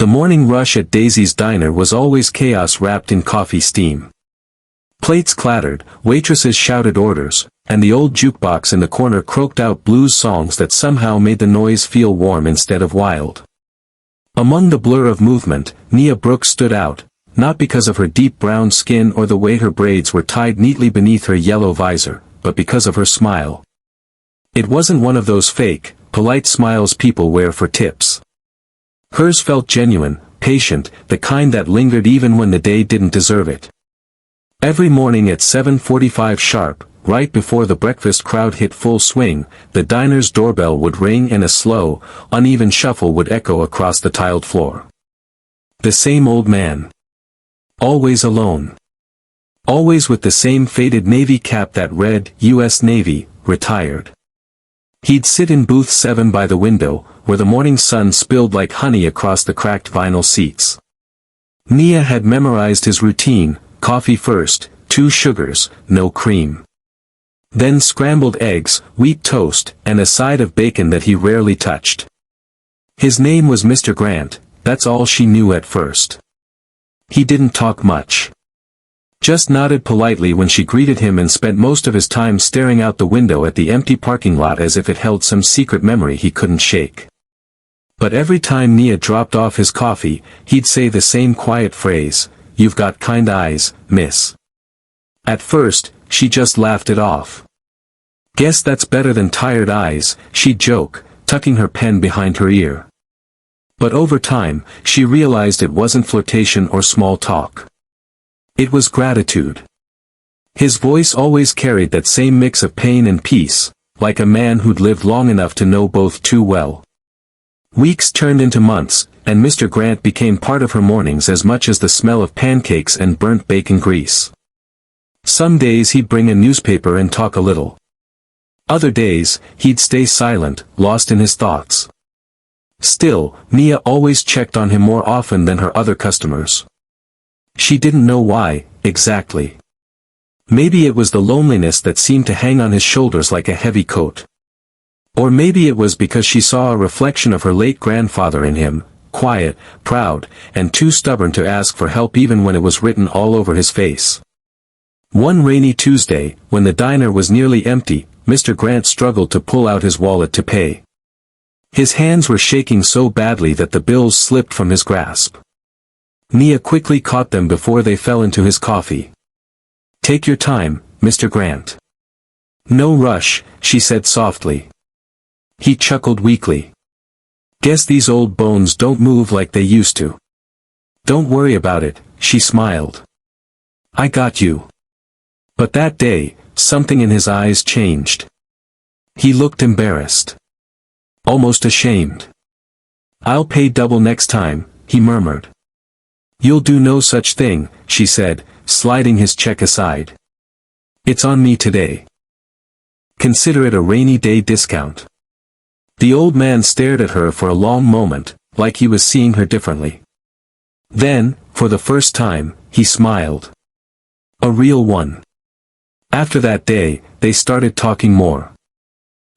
The morning rush at Daisy's diner was always chaos wrapped in coffee steam. Plates clattered, waitresses shouted orders, and the old jukebox in the corner croaked out blues songs that somehow made the noise feel warm instead of wild. Among the blur of movement, Nia Brooks stood out, not because of her deep brown skin or the way her braids were tied neatly beneath her yellow visor, but because of her smile. It wasn't one of those fake, polite smiles people wear for tips. Hers felt genuine, patient, the kind that lingered even when the day didn't deserve it. Every morning at 7:45 sharp, right before the breakfast crowd hit full swing, the diner's doorbell would ring and a slow, uneven shuffle would echo across the tiled floor. The same old man. Always alone. Always with the same faded navy cap that read, U.S. Navy, retired. He'd sit in booth 7 by the window, where the morning sun spilled like honey across the cracked vinyl seats. Nia had memorized his routine: coffee first, 2 sugars, no cream. Then scrambled eggs, wheat toast, and a side of bacon that he rarely touched. His name was Mr. Grant, that's all she knew at first. He didn't talk much. Just nodded politely when she greeted him and spent most of his time staring out the window at the empty parking lot as if it held some secret memory he couldn't shake. But every time Nia dropped off his coffee, he'd say the same quiet phrase, "You've got kind eyes, miss." At first, she just laughed it off. "Guess that's better than tired eyes," she'd joke, tucking her pen behind her ear. But over time, she realized it wasn't flirtation or small talk. It was gratitude. His voice always carried that same mix of pain and peace, like a man who'd lived long enough to know both too well. Weeks turned into months, and Mr. Grant became part of her mornings as much as the smell of pancakes and burnt bacon grease. Some days he'd bring a newspaper and talk a little. Other days, he'd stay silent, lost in his thoughts. Still, Nia always checked on him more often than her other customers. She didn't know why, exactly. Maybe it was the loneliness that seemed to hang on his shoulders like a heavy coat. Or maybe it was because she saw a reflection of her late grandfather in him, quiet, proud, and too stubborn to ask for help even when it was written all over his face. One rainy Tuesday, when the diner was nearly empty, Mr. Grant struggled to pull out his wallet to pay. His hands were shaking so badly that the bills slipped from his grasp. Nia quickly caught them before they fell into his coffee. "Take your time, Mr. Grant." "No rush," she said softly. He chuckled weakly. "Guess these old bones don't move like they used to." "Don't worry about it," she smiled. "I got you." But that day, something in his eyes changed. He looked embarrassed. Almost ashamed. "I'll pay double next time," he murmured. "You'll do no such thing," she said, sliding his check aside. "It's on me today. Consider it a rainy day discount." The old man stared at her for a long moment, like he was seeing her differently. Then, for the first time, he smiled. A real one. After that day, they started talking more.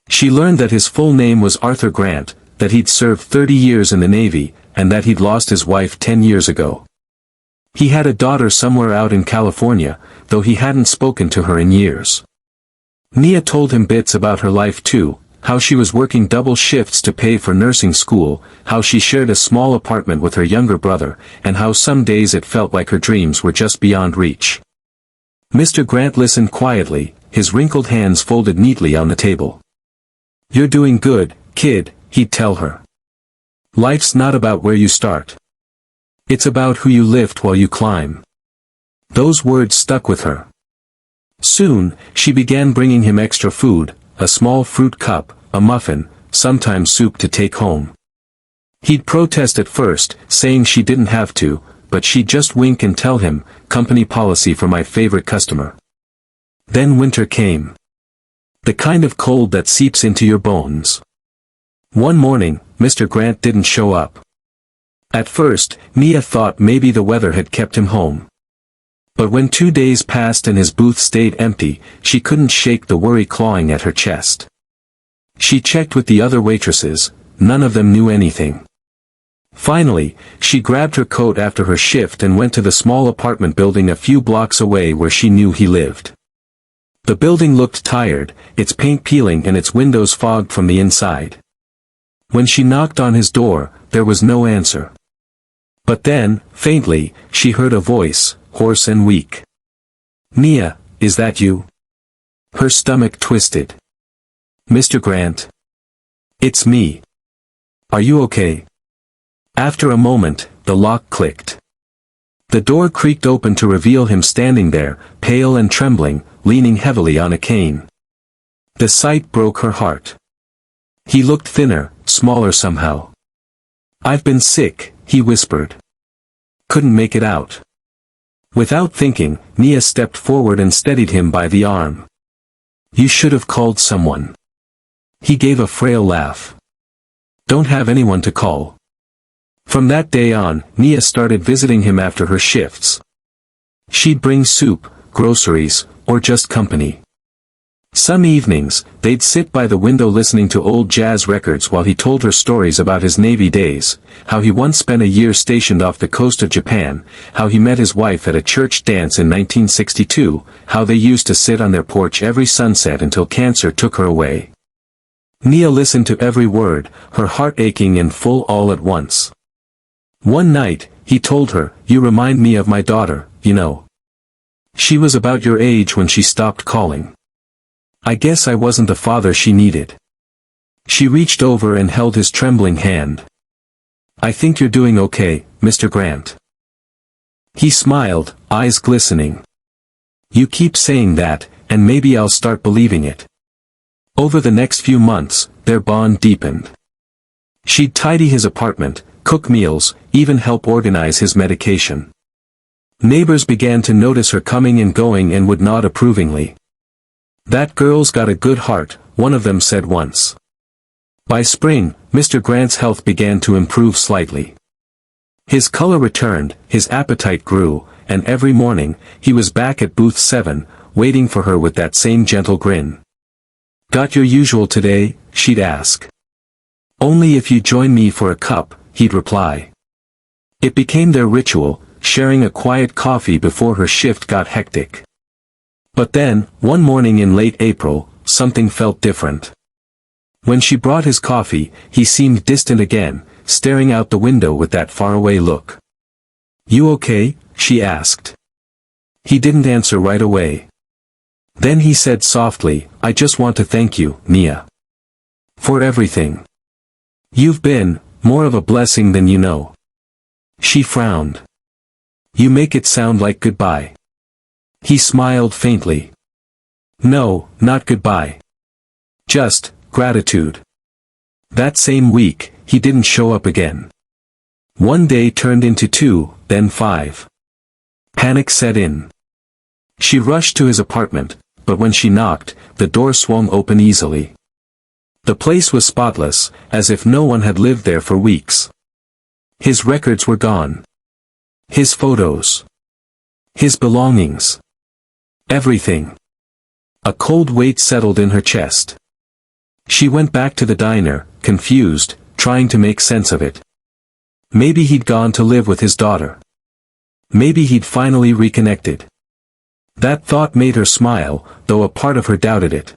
She learned that his full name was Arthur Grant, that he'd served 30 years in the Navy, and that he'd lost his wife 10 years ago. He had a daughter somewhere out in California, though he hadn't spoken to her in years. Nia told him bits about her life too, how she was working double shifts to pay for nursing school, how she shared a small apartment with her younger brother, and how some days it felt like her dreams were just beyond reach. Mr. Grant listened quietly, his wrinkled hands folded neatly on the table. "You're doing good, kid," he'd tell her. "Life's not about where you start. It's about who you lift while you climb." Those words stuck with her. Soon, she began bringing him extra food, a small fruit cup, a muffin, sometimes soup to take home. He'd protest at first, saying she didn't have to, but she'd just wink and tell him, "Company policy for my favorite customer." Then winter came. The kind of cold that seeps into your bones. One morning, Mr. Grant didn't show up. At first, Nia thought maybe the weather had kept him home. But when 2 days passed and his booth stayed empty, she couldn't shake the worry clawing at her chest. She checked with the other waitresses, none of them knew anything. Finally, she grabbed her coat after her shift and went to the small apartment building a few blocks away where she knew he lived. The building looked tired, its paint peeling and its windows fogged from the inside. When she knocked on his door, there was no answer. But then, faintly, she heard a voice, hoarse and weak. "Nia, is that you?" Her stomach twisted. "Mr. Grant? It's me. Are you okay?" After a moment, the lock clicked. The door creaked open to reveal him standing there, pale and trembling, leaning heavily on a cane. The sight broke her heart. He looked thinner, smaller somehow. "I've been sick," he whispered. "Couldn't make it out." Without thinking, Nia stepped forward and steadied him by the arm. "You should have called someone." He gave a frail laugh. "Don't have anyone to call." From that day on, Nia started visiting him after her shifts. She'd bring soup, groceries, or just company. Some evenings, they'd sit by the window listening to old jazz records while he told her stories about his Navy days, how he once spent a year stationed off the coast of Japan, how he met his wife at a church dance in 1962, how they used to sit on their porch every sunset until cancer took her away. Nia listened to every word, her heart aching and full all at once. One night, he told her, "You remind me of my daughter, you know. She was about your age when she stopped calling. I guess I wasn't the father she needed." She reached over and held his trembling hand. "I think you're doing okay, Mr. Grant." He smiled, eyes glistening. "You keep saying that, and maybe I'll start believing it." Over the next few months, their bond deepened. She'd tidy his apartment, cook meals, even help organize his medication. Neighbors began to notice her coming and going and would nod approvingly. "That girl's got a good heart," one of them said once. By spring, Mr. Grant's health began to improve slightly. His color returned, his appetite grew, and every morning, he was back at booth 7, waiting for her with that same gentle grin. "Got your usual today?" she'd ask. "Only if you join me for a cup," he'd reply. It became their ritual, sharing a quiet coffee before her shift got hectic. But then, one morning in late April, something felt different. When she brought his coffee, he seemed distant again, staring out the window with that faraway look. "You okay?" she asked. He didn't answer right away. Then he said softly, "I just want to thank you, Nia. For everything. You've been more of a blessing than you know." She frowned. "You make it sound like goodbye." He smiled faintly. "No, not goodbye. Just gratitude." That same week, he didn't show up again. One day turned into 2, then 5. Panic set in. She rushed to his apartment, but when she knocked, the door swung open easily. The place was spotless, as if no one had lived there for weeks. His records were gone. His photos. His belongings. Everything. A cold weight settled in her chest. She went back to the diner, confused, trying to make sense of it. Maybe he'd gone to live with his daughter. Maybe he'd finally reconnected. That thought made her smile, though a part of her doubted it.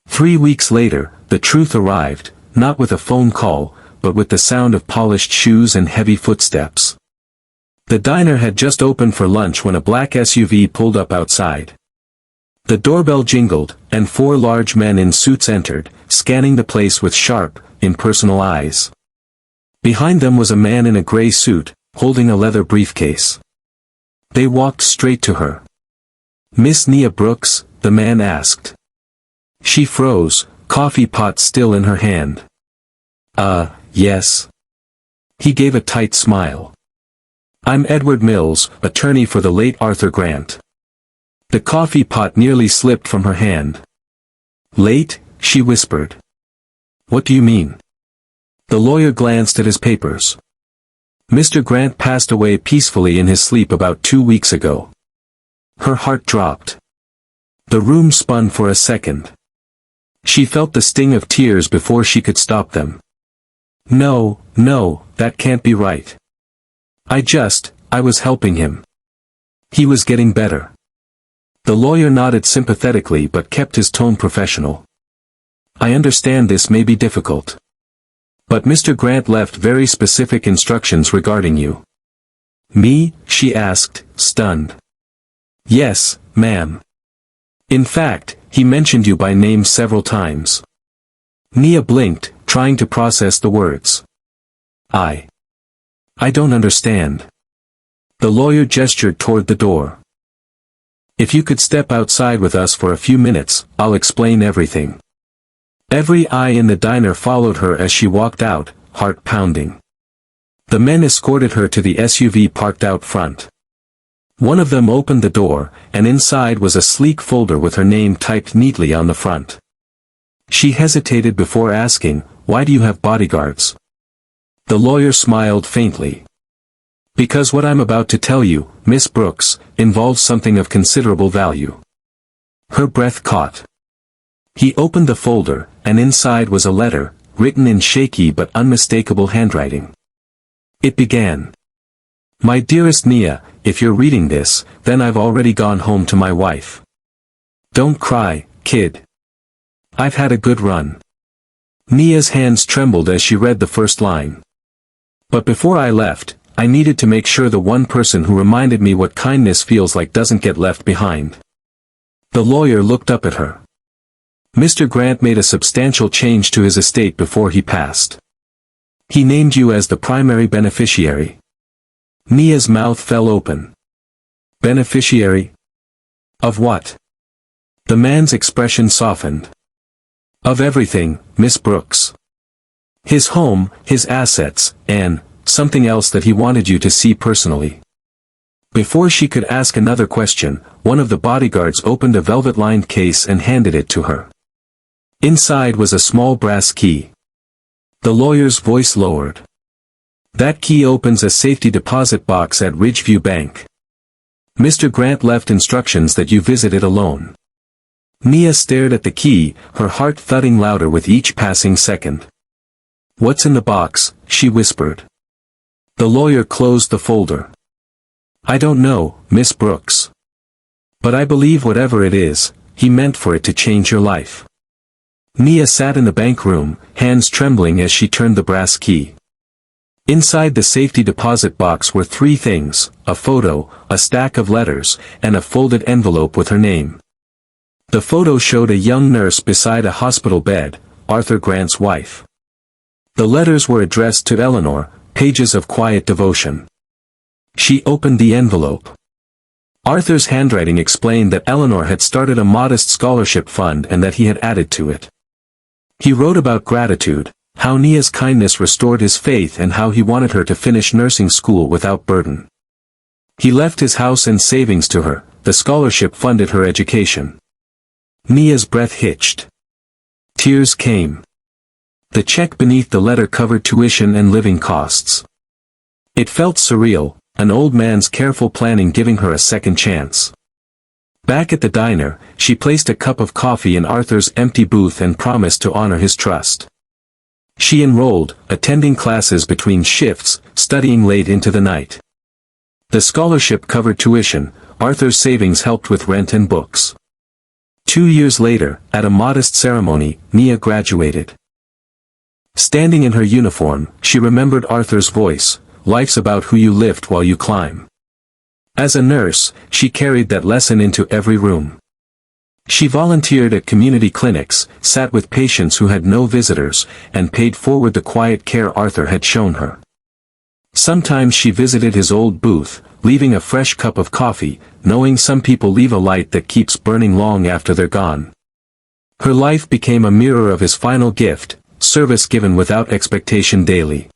3 weeks later, the truth arrived, not with a phone call, but with the sound of polished shoes and heavy footsteps. The diner had just opened for lunch when a black SUV pulled up outside. The doorbell jingled, and 4 large men in suits entered, scanning the place with sharp, impersonal eyes. Behind them was a man in a gray suit, holding a leather briefcase. They walked straight to her. "Miss Nia Brooks?" the man asked. She froze, coffee pot still in her hand. Yes." He gave a tight smile. "I'm Edward Mills, attorney for the late Arthur Grant." The coffee pot nearly slipped from her hand. "Late?" she whispered. "What do you mean?" The lawyer glanced at his papers. "Mr. Grant passed away peacefully in his sleep about 2 weeks ago." Her heart dropped. The room spun for a second. She felt the sting of tears before she could stop them. No, no, that can't be right. I was helping him. He was getting better. The lawyer nodded sympathetically but kept his tone professional. I understand this may be difficult. But Mr. Grant left very specific instructions regarding you. Me? She asked, stunned. Yes, ma'am. In fact, he mentioned you by name several times. Nia blinked, trying to process the words. I don't understand. The lawyer gestured toward the door. If you could step outside with us for a few minutes, I'll explain everything. Every eye in the diner followed her as she walked out, heart pounding. The men escorted her to the SUV parked out front. One of them opened the door, and inside was a sleek folder with her name typed neatly on the front. She hesitated before asking, "Why do you have bodyguards?" The lawyer smiled faintly. Because what I'm about to tell you, Miss Brooks, involves something of considerable value. Her breath caught. He opened the folder, and inside was a letter, written in shaky but unmistakable handwriting. It began. My dearest Nia, if you're reading this, then I've already gone home to my wife. Don't cry, kid. I've had a good run. Nia's hands trembled as she read the first line. But before I left, I needed to make sure the one person who reminded me what kindness feels like doesn't get left behind. The lawyer looked up at her. Mr. Grant made a substantial change to his estate before he passed. He named you as the primary beneficiary. Nia's mouth fell open. Beneficiary? Of what? The man's expression softened. Of everything, Miss Brooks. His home, his assets, and something else that he wanted you to see personally. Before she could ask another question, one of the bodyguards opened a velvet-lined case and handed it to her. Inside was a small brass key. The lawyer's voice lowered. That key opens a safety deposit box at Ridgeview Bank. Mr. Grant left instructions that you visit it alone. Nia stared at the key, her heart thudding louder with each passing second. What's in the box? She whispered. The lawyer closed the folder. I don't know, Miss Brooks. But I believe whatever it is, he meant for it to change your life. Nia sat in the bank room, hands trembling as she turned the brass key. Inside the safety deposit box were three things, a photo, a stack of letters, and a folded envelope with her name. The photo showed a young nurse beside a hospital bed, Arthur Grant's wife. The letters were addressed to Eleanor, pages of quiet devotion. She opened the envelope. Arthur's handwriting explained that Eleanor had started a modest scholarship fund and that he had added to it. He wrote about gratitude, how Nia's kindness restored his faith and how he wanted her to finish nursing school without burden. He left his house and savings to her, the scholarship funded her education. Nia's breath hitched. Tears came. The check beneath the letter covered tuition and living costs. It felt surreal, an old man's careful planning giving her a second chance. Back at the diner, she placed a cup of coffee in Arthur's empty booth and promised to honor his trust. She enrolled, attending classes between shifts, studying late into the night. The scholarship covered tuition, Arthur's savings helped with rent and books. 2 years later, at a modest ceremony, Nia graduated. Standing in her uniform, she remembered Arthur's voice, life's about who you lift while you climb. As a nurse, she carried that lesson into every room. She volunteered at community clinics, sat with patients who had no visitors, and paid forward the quiet care Arthur had shown her. Sometimes she visited his old booth, leaving a fresh cup of coffee, knowing some people leave a light that keeps burning long after they're gone. Her life became a mirror of his final gift, service given without expectation daily.